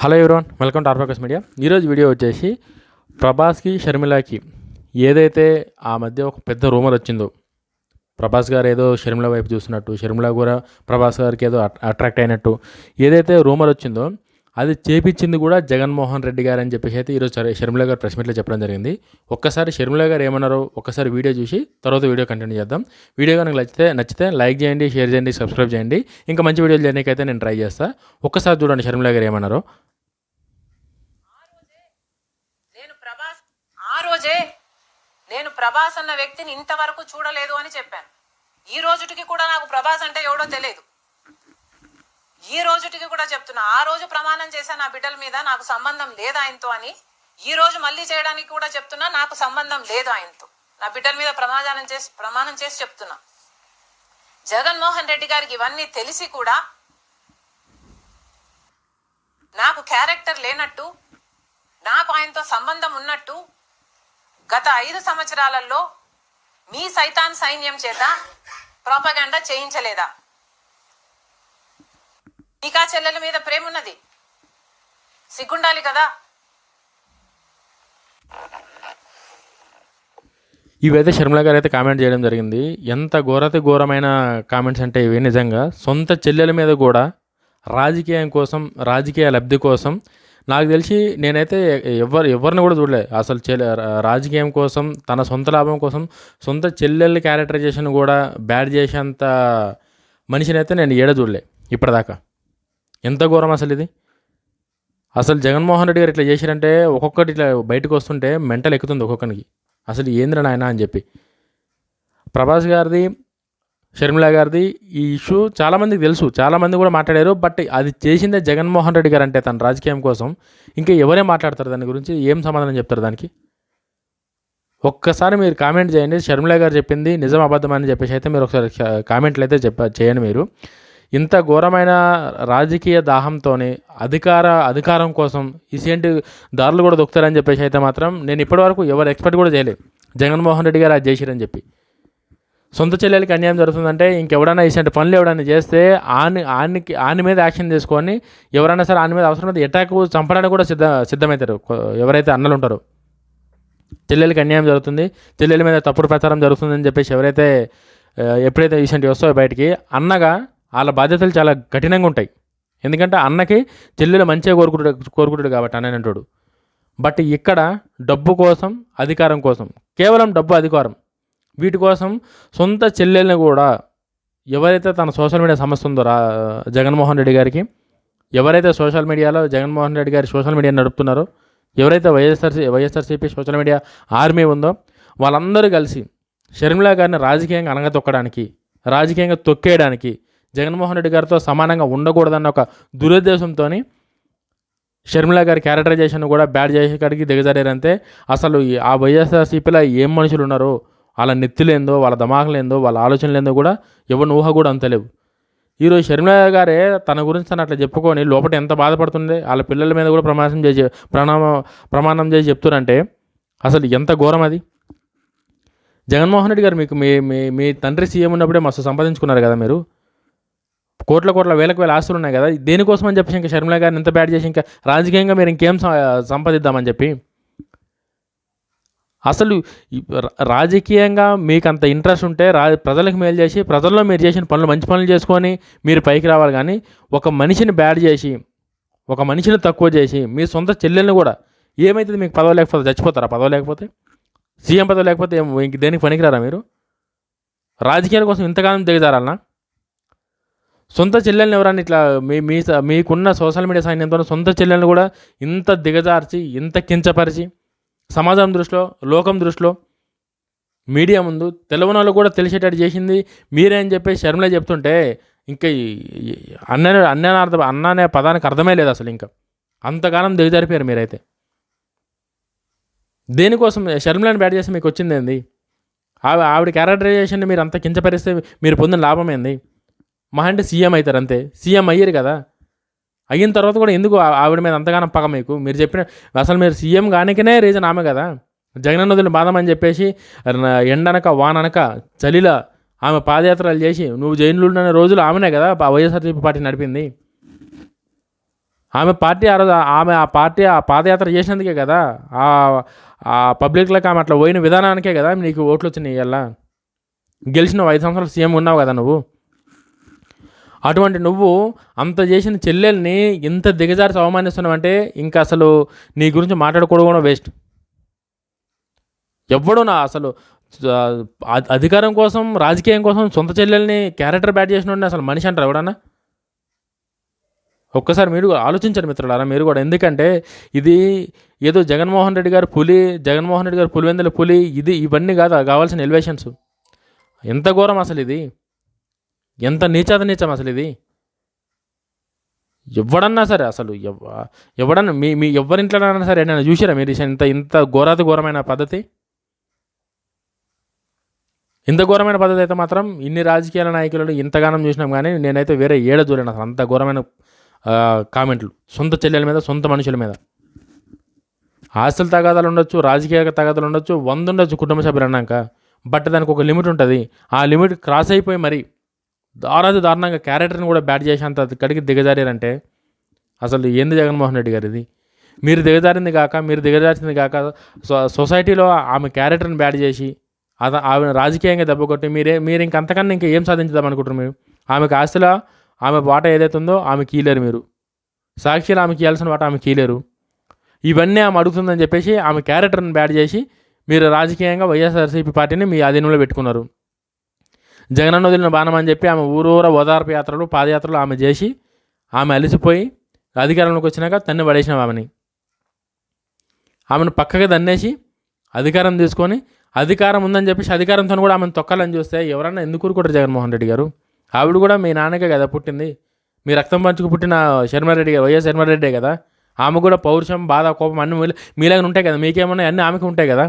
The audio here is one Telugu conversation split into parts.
Hello everyone, welcome to R focus media. ఈరోజు వీడియో వచ్చేసి ప్రభాస్కి షర్మిలాకి ఏదైతే ఆ మధ్య ఒక పెద్ద రూమర్ వచ్చిందో, ప్రభాస్ గారు ఏదో షర్మిల వైపు చూస్తున్నట్టు, షర్మిల కూడా ప్రభాస్ గారికి ఏదో అట్రాక్ట్ అయినట్టు ఏదైతే రూమర్ వచ్చిందో అది చేపించింది కూడా జగన్మోహన్ రెడ్డి గారు అని చెప్పేసి అయితే ఈరోజు షర్మిల గారు ప్రెస్ మీట్లో చెప్పడం జరిగింది. ఒక్కసారి షర్మిల గారు ఏమన్నారో ఒక్కసారి వీడియో చూసి తర్వాత వీడియో కంటిన్యూ చేద్దాం. వీడియో కనుక నచ్చితే లైక్ చేయండి, షేర్ చేయండి, సబ్స్క్రైబ్ చేయండి. ఇంకా మంచి వీడియోలు చేయడానికి అయితే నేను ట్రై చేస్తాను. ఒక్కసారి చూడండి షర్మిల గారు ఏమన్నారో. నేను ప్రభాస్ అన్న వ్యక్తిని ఇంతవరకు చూడలేదు అని చెప్పాను. ఈ రోజుటికి కూడా నాకు ప్రభాస్ అంటే ఎవడో తెలియదు. ఈ రోజుటికి కూడా చెప్తున్నా, ఆ రోజు ప్రమాణం చేశాను నా బిడ్డల మీద నాకు సంబంధం లేదు ఆయనతో అని. ఈ రోజు మళ్ళీ చేయడానికి కూడా చెప్తున్నా, నాకు సంబంధం లేదు ఆయనతో. నా బిడ్డల మీద ప్రమాణం చేసి చెప్తున్నా. జగన్మోహన్ రెడ్డి గారికి ఇవన్నీ తెలిసి కూడా నాకు క్యారెక్టర్ లేనట్టు, నాకు ఆయనతో సంబంధం ఉన్నట్టు గత 5 సంవత్సరాలలో మీ సైతాన్ సైన్యం చేత ప్రోపగండా చేయించలేదా? నీకా చెల్లెల మీద ప్రేమ ఉన్నది, సిగ్గుండాలి కదా. ఇవైతే షర్మిల గారు అయితే కామెంట్ చేయడం జరిగింది. ఎంత ఘోరమైన కామెంట్స్ అంటే ఇవి. నిజంగా సొంత చెల్లెల మీద కూడా రాజకీయం కోసం, రాజకీయ లబ్ధి కోసం, నాకు తెలిసి నేనైతే ఎవరిని కూడా చూడలేదు అసలు. రాజకీయం కోసం, తన సొంత లాభం కోసం సొంత చెల్లెళ్ళ క్యారెక్టరైజేషన్ కూడా బ్యాడ్ చేసేంత మనిషిని అయితే నేను చూడలే ఇప్పటిదాకా. ఎంత ఘోరం అసలు ఇది. అసలు జగన్మోహన్ రెడ్డి గారు ఇట్లా చేశారంటే ఒక్కొక్కటి ఇట్లా బయటకు వస్తుంటే మెంటల్ ఎక్కుతుంది ఒక్కొక్కరికి. అసలు ఏంద్ర నాయన అని చెప్పి. ప్రభాస్ గారిది, షర్మిల గారిది ఈ ఇష్యూ చాలామందికి తెలుసు, చాలామంది కూడా మాట్లాడారు. బట్ అది చేసిందే జగన్మోహన్ రెడ్డి గారు అంటే తన రాజకీయం కోసం. ఇంకా ఎవరే మాట్లాడతారు దాని గురించి? ఏం సమాధానం చెప్తారు దానికి? ఒక్కసారి మీరు కామెంట్ చేయండి. షర్మిల గారు చెప్పింది నిజం అబద్ధం అని చెప్పేసి అయితే మీరు ఒకసారి కామెంట్లు అయితే చేయండి. మీరు ఇంత ఘోరమైన రాజకీయ దాహంతోనే అధికారం కోసం ఇసేంటి దారులు కూడా దొక్కుతారని చెప్పేసి అయితే మాత్రం నేను ఇప్పటివరకు ఎవరు ఎక్స్పెక్ట్ కూడా చేయలేదు జగన్మోహన్ రెడ్డి గారు అది చేసిరని చెప్పి. సొంత చెల్లెలకి అన్యాయం జరుగుతుందంటే ఇంకెవడైనా ఇలాంటి పనులు ఎవడైనా చేస్తే ఆని మీద యాక్షన్ తీసుకొని ఎవరైనా సరే ఆని మీద అవసరమైతే అటాక్ చంపడానికి కూడా సిద్ధమవుతారు ఎవరైతే అన్నలు ఉంటారో. చెల్లెలకి అన్యాయం జరుగుతుంది, చెల్లెల మీద తప్పుడు ప్రచారం జరుగుతుందని చెప్పేసి ఎవరైతే ఎప్పుడైతే ఇలాంటివి వస్తాయో బయటికి, అన్నగా వాళ్ళ బాధ్యతలు చాలా కఠినంగా ఉంటాయి. ఎందుకంటే అన్నకి చెల్లెలు మంచిగా కోరుకుంటాడు కాబట్టి అన్ననంటాడు. బట్ ఇక్కడ డబ్బు కోసం, అధికారం కోసం, కేవలం డబ్బు, అధికారం, వీటి కోసం సొంత చెల్లెల్ని కూడా ఎవరైతే తన సోషల్ మీడియా సంస్థ ఉందో జగన్మోహన్ రెడ్డి గారికి, ఎవరైతే సోషల్ మీడియాలో జగన్మోహన్ రెడ్డి గారి సోషల్ మీడియాని నడుపుతున్నారో, ఎవరైతే వైఎస్ఆర్సీపీ సోషల్ మీడియా ఆర్మీ ఉందో వాళ్ళందరూ కలిసి షర్మిల గారిని రాజకీయంగా అనగతొక్కడానికి, రాజకీయంగా తొక్కేయడానికి, జగన్మోహన్ రెడ్డి గారితో సమానంగా ఉండకూడదన్న ఒక దురుద్దేశంతో షర్మిల గారి క్యారెక్టరైజేషన్ కూడా బ్యాడ్ చేసేకాడికి దిగజారంతే. అసలు ఆ వైఎస్ఆర్సీపీలో ఏం మనుషులు ఉన్నారో, వాళ్ళ నెత్తులేందో, వాళ్ళ దమాకులేందో, వాళ్ళ ఆలోచనలేందో కూడా ఎవరిని ఊహ కూడా అంతలేవు. ఈరోజు షర్మిల గారే తన గురించి తను అట్లా చెప్పుకొని లోపల ఎంత బాధపడుతుండే, వాళ్ళ పిల్లల మీద కూడా ప్రమాణం చేసి చెప్తున్నారంటే అసలు ఎంత ఘోరం అది. జగన్మోహన్ రెడ్డి గారు మీకు మీ తండ్రి సీఎం ఉన్నప్పుడే మస్తు సంపాదించుకున్నారు కదా మీరు. కోట్ల వేల ఆస్తులు ఉన్నాయి కదా. దేనికోసం అని చెప్పేసి ఇంకా షర్మిల గారిని ఎంత బ్యాడ్ చేసి ఇంకా రాజకీయంగా మీరు ఇంకేం సంపాదిద్దామని చెప్పి. అసలు రాజకీయంగా మీకు అంత ఇంట్రెస్ట్ ఉంటే ప్రజలకు మేలు చేసి, ప్రజల్లో మీరు చేసిన పనులు మంచి పనులు చేసుకొని మీరు పైకి రావాలి. కానీ ఒక మనిషిని బ్యాడ్ చేసి, ఒక మనిషిని తక్కువ చేసి, మీ సొంత చెల్లెల్ని కూడా ఏమవుతుంది? మీకు పదవి లేకపోతే చచ్చిపోతారా? పదవి లేకపోతే, సీఎం పదవి లేకపోతే ఇంక దేనికి పనికిరారా మీరు? రాజకీయాల కోసం ఇంతకాలం దిగజారాలనా? సొంత చెల్లెల్ని ఎవరన్నా ఇట్లా మీకున్న సోషల్ మీడియా సైన్యంతో సొంత చెల్లెల్ని కూడా ఇంత దిగజార్చి, ఇంత కించపరిచి, సమాజం దృష్టిలో, లోకం దృష్టిలో, మీడియా ముందు తెలవని వాళ్ళు కూడా తెలిసేటట్టు చేసింది మీరే అని చెప్పి షర్మిల చెప్తుంటే ఇంకా అన్న అనే పదానికి అర్థమే లేదు అసలు. ఇంకా అంతకాలం దిగజారిపోయారు మీరైతే. దేనికోసం షర్మిలని బ్యాడ్ చేసి మీకు వచ్చింది ఏంది? ఆవిడ క్యారెక్టరైజేషన్ మీరు అంత కించపరిస్తే మీరు పొందిన లాభం ఏంది? మహా అంటే సీఎం అవుతారు అంతే. సీఎం అయ్యారు కదా, అయిన తర్వాత కూడా ఎందుకు ఆవిడ మీద అంతగానో పగ మీకు? మీరు చెప్పిన అసలు మీరు సీఎం కానికనే రీజన్ ఆమె కదా. జగనన్న వదిలిన బాధమని చెప్పేసి ఎండనక వాననక చలిలా ఆమె పాదయాత్రలు చేసి నువ్వు జైలు ఉన్న రోజులు ఆమెనే కదా వైఎస్ఆర్సీపీ పార్టీ నడిపింది. ఆమె పార్టీ ఆ రోజు ఆ పాదయాత్ర చేసినందుకే కదా, ఆ పబ్లిక్లోకి ఆమె అట్లా పోయిన విధానానికే కదా నీకు ఓట్లు వచ్చినాయి. ఇలా గెలిచినావు, 5 సంవత్సరాలు సీఎం ఉన్నావు కదా నువ్వు. అటువంటి నువ్వు అంత చేసిన చెల్లెల్ని ఇంత దిగజారి అవమానిస్తున్నావు అంటే ఇంకా అసలు నీ గురించి మాట్లాడుకోవడం కూడా వేస్ట్. ఎవ్వడు అసలు అధికారం కోసం, రాజకీయం కోసం సొంత చెల్లెల్ని క్యారెక్టర్ బ్యాట్ చేసిన అసలు మనిషి అంటారు ఎవడన్నా? ఒక్కసారి మీరు ఆలోచించండి మిత్రులారా, మీరు కూడా. ఎందుకంటే ఇది ఏదో జగన్మోహన్ రెడ్డి గారు పులివెందుల పులి ఇవన్నీ కాదు కావాల్సిన ఎలివేషన్స్. ఎంత ఘోరం అసలు ఇది, ఎంత నీచం అసలు ఇది. ఎవడన్నా సరే అసలు ఎవడన్నా మీ ఎవరింట్లోనైనా సరే నేను చూసారా మీరు ఇంత ఘోరమైన పద్ధతి? ఇంత ఘోరమైన పద్ధతి అయితే మాత్రం ఇన్ని రాజకీయాల నాయకులను ఇంతగానం చూసినాం, కానీ నేనైతే వేరే ఏడ చూడలేను అసలు అంత ఘోరమైన కామెంట్లు సొంత చెల్లెల మీద, సొంత మనుషుల మీద. ఆస్తుల తగాదాలు ఉండొచ్చు, రాజకీయ తగాదాలు ఉండొచ్చు, 100 ఉండొచ్చు కుటుంబ సభ్యులు అన్నాక. బట్ దానికి ఒక లిమిట్ ఉంటుంది. ఆ లిమిట్ క్రాస్ అయిపోయి మరి దారుణంగా క్యారెక్టర్ని కూడా బ్యాట్ చేసేంత కడిగి దిగజారారంటే అసలు ఏంది జగన్మోహన్ రెడ్డి గారు ఇది? మీరు దిగజార్చింది కాక సొసైటీలో ఆమె క్యారెక్టర్ని బ్యాట్ చేసి ఆమె రాజకీయంగా దెబ్బకొట్టి మీరు ఇంకంతకన్నా ఇంకా ఏం సాధించుదాం అనుకుంటారు మీరు? ఆమెకు ఆస్తిలో ఆమె వాటా ఏదైతే ఉందో ఆమె కీలేరు, మీరు సాక్షిలో ఆమెకి ఇవ్వాల్సిన వాటా ఆమె కీలేరు. ఇవన్నీ ఆమె అడుగుతుందని చెప్పేసి ఆమె క్యారెక్టర్ని బ్యాట్ చేసి మీరు రాజకీయంగా వైఎస్ఆర్సీపీ పార్టీని మీ అధీనంలో పెట్టుకున్నారు. జగనన్న వదిలిన బాణం అని చెప్పి ఆమె ఊరూర ఓదార్పు యాత్రలు, పాదయాత్రలు ఆమె చేసి ఆమె అలసిపోయి అధికారంలోకి వచ్చినాక తన్ని పడేసినాం ఆమెను పక్కగా దన్నేసి అధికారం తీసుకొని, అధికారం ఉందని చెప్పేసి అధికారంతో కూడా ఆమెను తొక్కాలని చూస్తే ఎవరన్నా ఎందుకు ఊరుకుంటారు? జగన్మోహన్ రెడ్డి గారు ఆవిడ కూడా మీ నాన్నకే కదా పుట్టింది, మీ రక్తం పంచుకు పుట్టిన శర్మారెడ్డి గారు, వైఎస్ శర్మారెడ్డే కదా. ఆమె కూడా పౌరుషం, బాధ, కోపం అన్నీ మీలాగా ఉంటాయి కదా, మీకేమన్నా అన్నీ ఆమెకు ఉంటాయి కదా.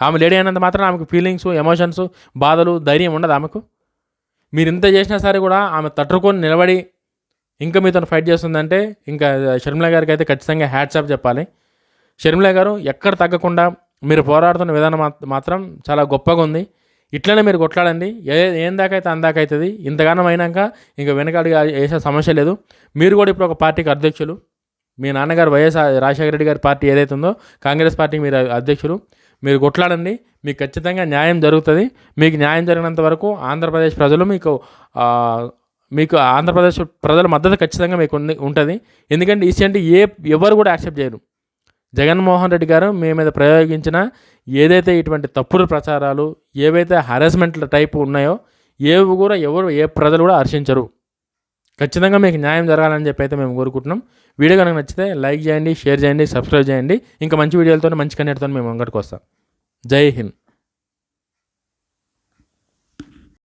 ఆమె లేడీ అయినంత మాత్రం ఆమెకు ఫీలింగ్స్, ఎమోషన్స్, బాధలు, ధైర్యం ఉండదు ఆమెకు. మీరు ఇంత చేసినా సరే కూడా ఆమె తట్టుకొని నిలబడి ఇంకా మీతో ఫైట్ చేస్తుందంటే ఇంకా షర్మిల గారికి అయితే ఖచ్చితంగా హ్యాట్స్ ఆఫ్ చెప్పాలి. షర్మిల గారు ఎక్కడ తగ్గకుండా మీరు పోరాడుతున్న విధానం మాత్రం చాలా గొప్పగా ఉంది. ఇట్లనే మీరు కొట్లాడండి. ఏం దాకైతే అందాకైతుంది. ఇంతగానం అయినాక ఇంకా వెనకాడి వేసే సమస్య లేదు. మీరు కూడా ఇప్పుడు ఒక పార్టీకి అధ్యక్షులు. మీ నాన్నగారు వైఎస్ రాజశేఖర రెడ్డి గారి పార్టీ ఏదైతే ఉందో కాంగ్రెస్ పార్టీకి మీరు అధ్యక్షులు. మీరు కొట్లాడండి, మీకు ఖచ్చితంగా న్యాయం జరుగుతుంది. మీకు న్యాయం జరిగినంత వరకు ఆంధ్రప్రదేశ్ ప్రజలు మీకు ఆంధ్రప్రదేశ్ ప్రజల మద్దతు ఖచ్చితంగా మీకు ఉంటుంది. ఎందుకంటే ఇలాంటి ఎవరు కూడా యాక్సెప్ట్ చేయరు. జగన్మోహన్ రెడ్డి గారు మీ మీద ప్రయోగించిన ఏదైతే ఇటువంటి తప్పుడు ప్రచారాలు, ఏవైతే హరాస్మెంట్ల టైపు ఉన్నాయో ఏవి కూడా ఏ ప్రజలు కూడా హర్షించరు. ఖచ్చితంగా మీకు న్యాయం జరగాలని చెప్పి అయితే మేము కోరుకుంటున్నాం. వీడియో కనుక నచ్చితే లైక్ చేయండి, షేర్ చేయండి, సబ్స్క్రైబ్ చేయండి. ఇంకా మంచి వీడియోలతో, మంచి కంటెంట్తో మేము ముంగటికి వస్తాం. జై హింద్.